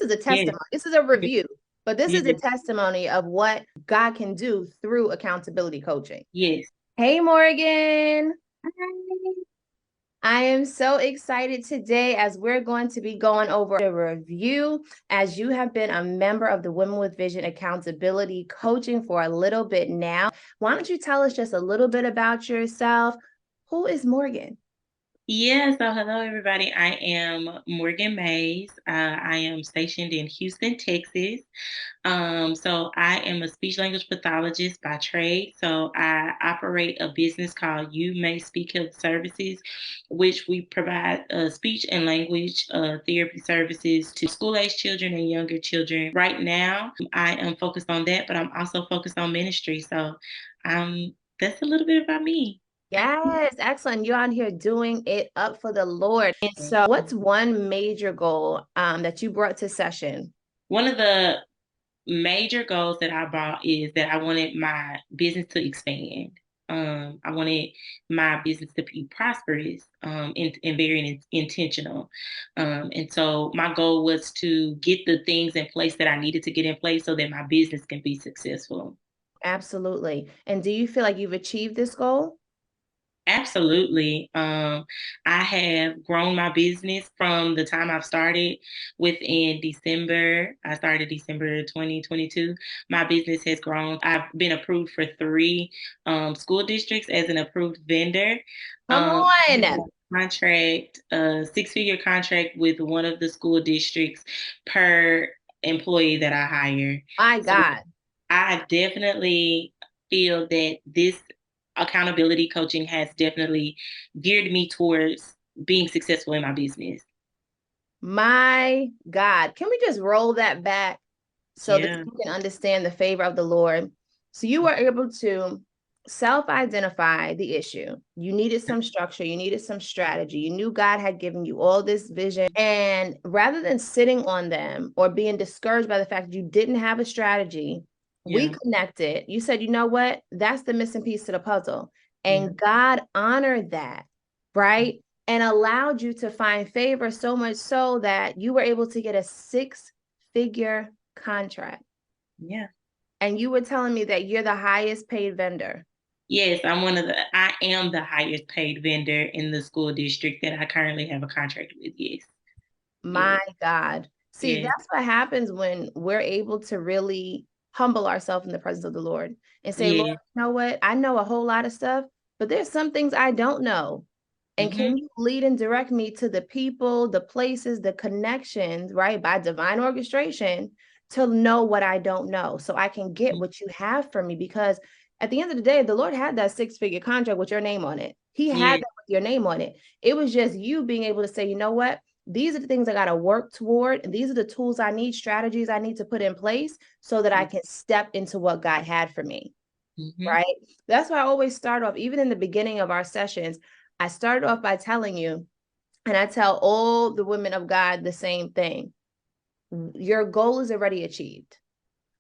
is a Yes. testimony. This is a review, but this is a Yes. testimony of what God can do through accountability coaching. Yes. Hey, Morgan. Hi. I am so excited today as we're going to be going over a review as you have been a member of the Women with Vision Accountability Coaching for a little bit now. Why don't you tell us just a little bit about yourself? Who is Morgan? Yeah, so hello everybody. I am Morgan Mays. I am stationed in Houston, Texas. So I am a speech language pathologist by trade. So I operate a business called You May Speak Health Services, which we provide speech and language therapy services to school-age children and younger children. Right now, I am focused on that, but I'm also focused on ministry. So that's a little bit about me. Yes, excellent. You're on here doing it up for the Lord. And so, what's one major goal that you brought to session? One of the major goals that I brought is that I wanted my business to expand. I wanted my business to be prosperous and very intentional. And so my goal was to get the things in place that I needed to get in place so that my business can be successful. Absolutely. And do you feel like you've achieved this goal? Absolutely. I have grown my business from the time I've started within December. I started December 2022. My business has grown. I've been approved for three school districts as an approved vendor. Come I have on. a contract, a six-figure contract with one of the school districts per employee that I hire. My So God. I definitely feel that this accountability coaching has definitely geared me towards being successful in my business. My God. Can we just roll that back so that Yeah. you can understand the favor of the Lord? So you were able to self-identify the issue. You needed some structure, you needed some strategy. You knew God had given you all this vision. And rather than sitting on them or being discouraged by the fact that you didn't have a strategy, we Yeah. connected. You said, you know what? That's the missing piece to the puzzle. Yeah. And God honored that, right? And allowed you to find favor so much so that you were able to get a six-figure contract. Yeah. And you were telling me that you're the highest paid vendor. Yes, I am the highest paid vendor in the school district that I currently have a contract with. Yes. My Yes. God. See, Yes. that's what happens when we're able to really humble ourselves in the presence of the Lord and say, Lord, Yes. you know what? I know a whole lot of stuff, but there's some things I don't know. And Mm-hmm. can you lead and direct me to the people, the places, the connections, right, by divine orchestration to know what I don't know so I can get what you have for me? Because at the end of the day, the Lord had that six-figure contract with your name on it. He had Yes. that with your name on it. It was just you being able to say, you know what? These are the things I got to work toward. And these are the tools I need, strategies I need to put in place so that I can step into what God had for me. Mm-hmm. Right. That's why I always start off, even in the beginning of our sessions, I started off by telling you, and I tell all the women of God the same thing. Your goal is already achieved.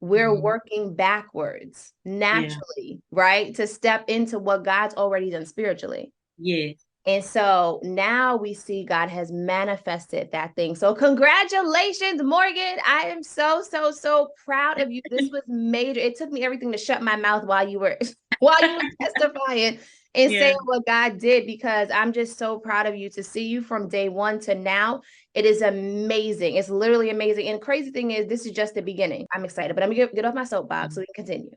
We're Mm-hmm. working backwards Yeah. naturally, right? To step into what God's already done spiritually. Yes. And so now we see God has manifested that thing. So congratulations, Morgan. I am so, so, so proud of you. This was major. It took me everything to shut my mouth while you were while you were testifying and Yeah. saying what God did, because I'm just so proud of you to see you from day one to now. It is amazing. It's literally amazing. And the crazy thing is, this is just the beginning. I'm excited, but I'm gonna get off my soapbox so we can continue.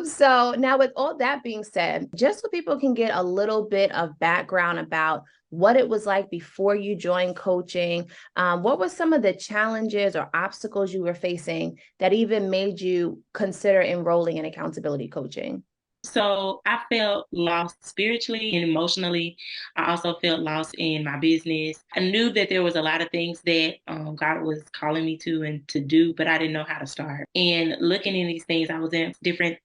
So now with all that being said, just so people can get a little bit of background about what it was like before you joined coaching, what were some of the challenges or obstacles you were facing that even made you consider enrolling in accountability coaching? So I felt lost spiritually and emotionally. I also felt lost in my business. I knew that there was a lot of things that God was calling me to and to do, but I didn't know how to start. And looking in these things, I was in different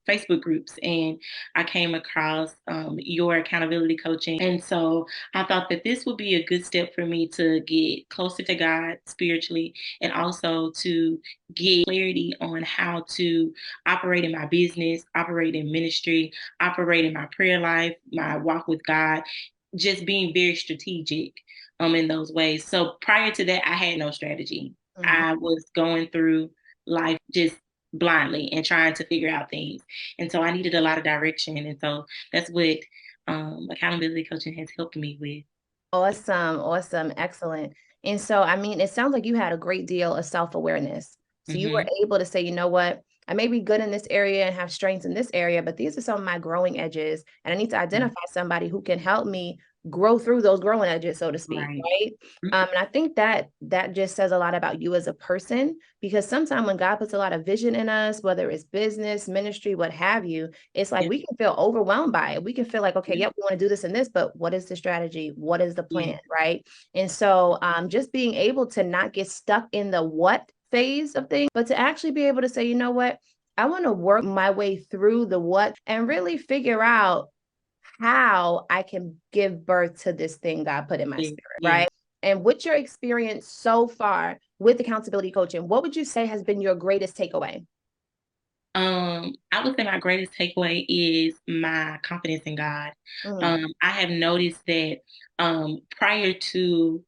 Facebook groups and I came across your accountability coaching. And so I thought that this would be a good step for me to get closer to God spiritually and also to get clarity on how to operate in my business, operate in ministry, operate in my prayer life, my walk with God, just being very strategic. in those ways. So prior to that, I had no strategy. Mhm. I was going through life just blindly and trying to figure out things. And so I needed a lot of direction. And so that's what accountability coaching has helped me with. Awesome, awesome, excellent. And so, I mean, it sounds like you had a great deal of self-awareness. So you were Hmm. able to say, you know what, I may be good in this area and have strengths in this area, but these are some of my growing edges. And I need to identify somebody who can help me grow through those growing edges, so to speak, Right. right? And I think that that just says a lot about you as a person, because sometimes when God puts a lot of vision in us, whether it's business, ministry, what have you, it's like Yeah. we can feel overwhelmed by it. We can feel like, okay, Yeah. yep, we want to do this and this, but what is the strategy? What is the plan? Yeah. Right. And so just being able to not get stuck in the what phase of things, but to actually be able to say, you know what, I want to work my way through the what and really figure out how I can give birth to this thing God put in my Yeah. spirit. Yeah. Right. And what's your experience so far with accountability coaching? What would you say has been your greatest takeaway? I would say my greatest takeaway is my confidence in God. Mm, I have noticed that prior to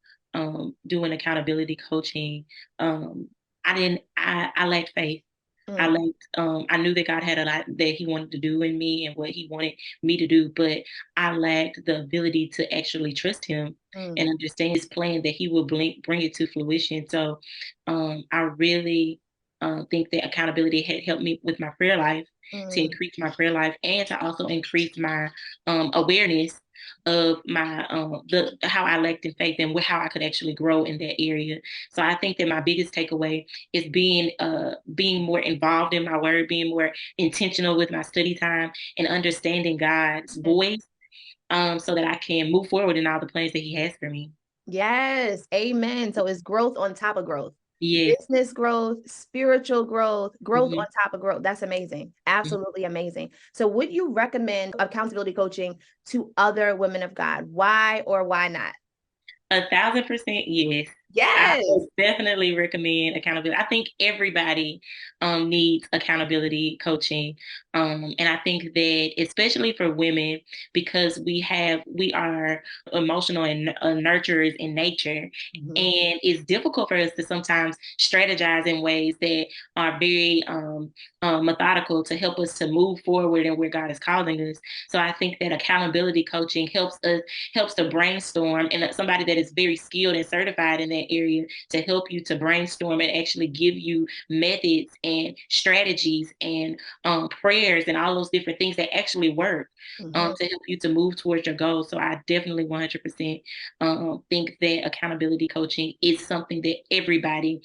doing accountability coaching, I lacked faith. mm, I knew that God had a lot that He wanted to do in me and what He wanted me to do, but I lacked the ability to actually trust Him mm, and understand His plan that He will bring it to fruition. So I really think that accountability had helped me with my prayer life, to mm. increase my prayer life and to also increase my awareness of my the how I lacked in faith and how I could actually grow in that area. So I think that my biggest takeaway is being more involved in my word, being more intentional with my study time, and understanding God's voice, so that I can move forward in all the plans that He has for me. Yes, amen. So it's growth on top of growth. Yes. Business growth, spiritual growth, growth on Hmm. top of growth. That's amazing. Hmm. Absolutely amazing. So would you recommend accountability coaching to other women of God? Why or why not? 1,000% yes. I Yes. would definitely recommend accountability. I think everybody needs accountability coaching. And I think that especially for women, because we are emotional and nurturers in nature. Mhm, And it's difficult for us to sometimes strategize in ways that are very methodical to help us to move forward and where God is calling us. So I think that accountability coaching helps to brainstorm, and somebody that is very skilled and certified in that area to help you to brainstorm and actually give you methods and strategies and prayers and all those different things that actually work, mhm. to help you to move towards your goals. So I definitely 100% think that accountability coaching is something that everybody,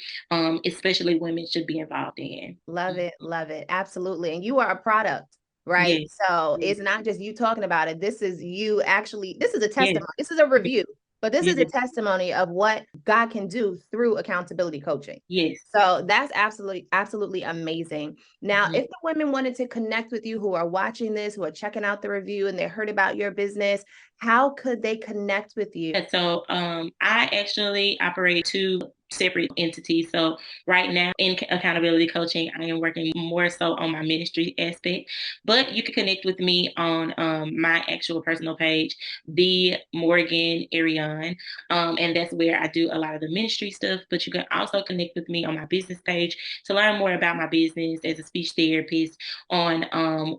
especially women, should be involved in. Love it, love it. Absolutely. And you are a product, right? Yes. So Yes. it's not just you talking about it. This is you actually, this is a Yes. testimony. This is a review, but this is a Yes. testimony of what God can do through accountability coaching. Yes. So that's absolutely, absolutely amazing. Now, Mhm. if the women wanted to connect with you who are watching this, who are checking out the review and they heard about your business, how could they connect with you? And so I actually operate two separate entities. So right now in accountability coaching, I am working more so on my ministry aspect. But you can connect with me on my actual personal page, the Morgan Arion, and that's where I do a lot of the ministry stuff. But you can also connect with me on my business page to learn more about my business as a speech therapist on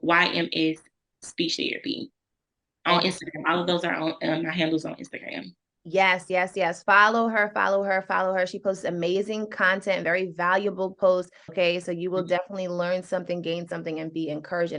YMS Speech Therapy on Instagram. All of those are on my handles on Instagram. Yes, yes, yes. Follow her, follow her, follow her. She posts amazing content, very valuable posts. Okay. So you will definitely learn something, gain something, and be encouraged.